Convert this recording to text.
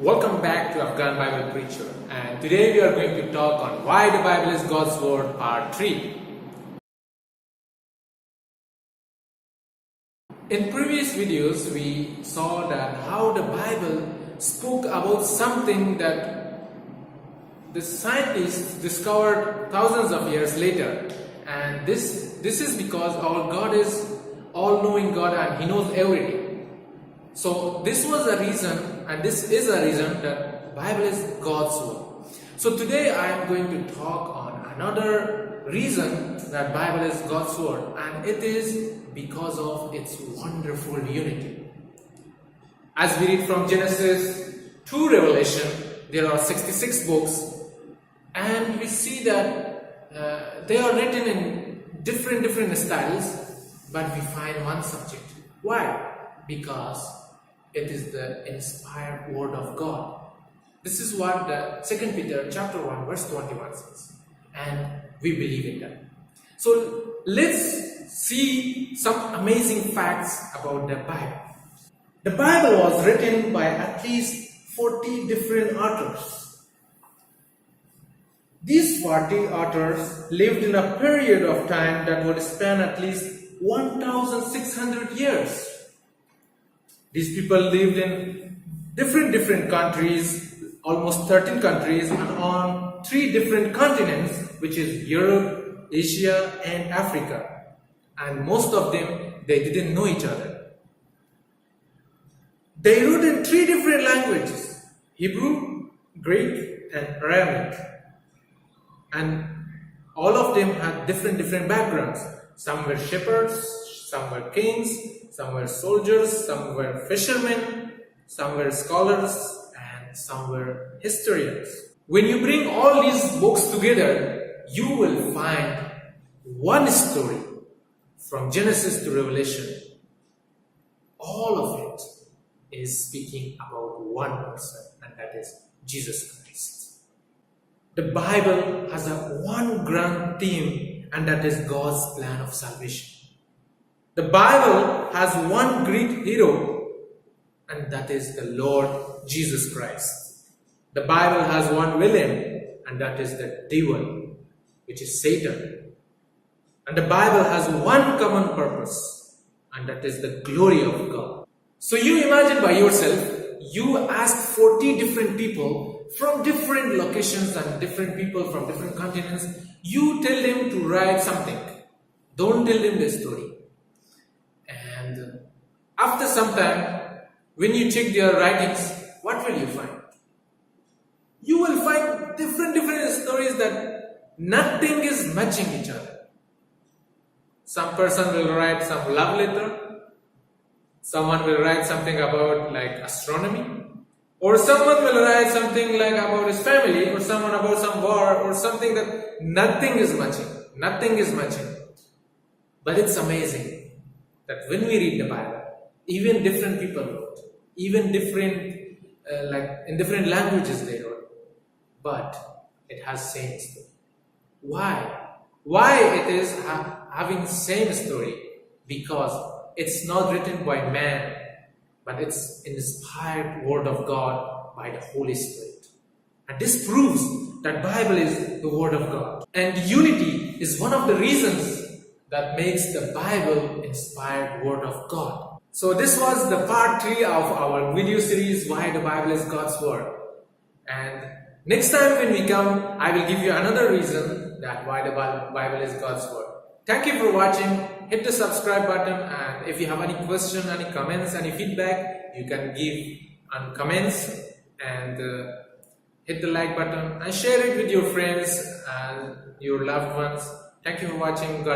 Welcome back to Afghan Bible Preacher, and today we are going to talk on why the Bible is God's Word, part 3. In previous videos, we saw that how the Bible spoke about something that the scientists discovered thousands of years later, and this is because our God is all-knowing God and He knows everything. So this was a reason, and this is a reason that the Bible is God's Word. So today I am going to talk on another reason that Bible is God's Word, and it is because of its wonderful unity. As we read from Genesis to Revelation, there are 66 books, and we see that they are written in different styles, but we find one subject. Why? Because it is the inspired Word of God. This is what the 2 Peter chapter 1 verse 21 says, and we believe in that. So let's see some amazing facts about the Bible. The Bible was written by at least 40 different authors. These 40 authors lived in a period of time that would span at least 1,600 years. These people lived in different countries, almost 13 countries, and on 3 different continents, which is Europe, Asia, and Africa. And most of them, they didn't know each other. They wrote in 3 different languages: Hebrew, Greek, and Aramaic. And all of them had different backgrounds. Some were shepherds, some were kings, some were soldiers, some were fishermen, some were scholars, and some were historians. When you bring all these books together, you will find one story from Genesis to Revelation. All of it is speaking about one person, and that is Jesus Christ. The Bible has one grand theme, and that is God's plan of salvation. The Bible has one great hero, and that is the Lord Jesus Christ. The Bible has one villain, and that is the devil, which is Satan. And the Bible has one common purpose, and that is the glory of God. So you imagine by yourself, you ask 40 different people from different locations and different people from different continents, you tell them to write something. Don't tell them the story. And after some time, when you check their writings, what will you find? You will find different stories that nothing is matching each other. Some person will write some love letter. Someone will write something about like astronomy. Or someone will write something like about his family, or someone about some war, or something that nothing is matching. Nothing is matching. But it's amazing that when we read the Bible, even different people wrote, even different, in different languages they wrote, but it has same story. Why? Why it is having same story? Because it's not written by man, but it's inspired Word of God by the Holy Spirit. And this proves that Bible is the Word of God. And unity is one of the reasons that makes the Bible inspired Word of God. So this was the part 3 of our video series, Why the Bible is God's Word. And next time when we come, I will give you another reason that why the Bible is God's Word. Thank you for watching. Hit the subscribe button, and if you have any question, any comments, any feedback, you can give on comments, and hit the like button and share it with your friends and your loved ones. Thank you for watching. God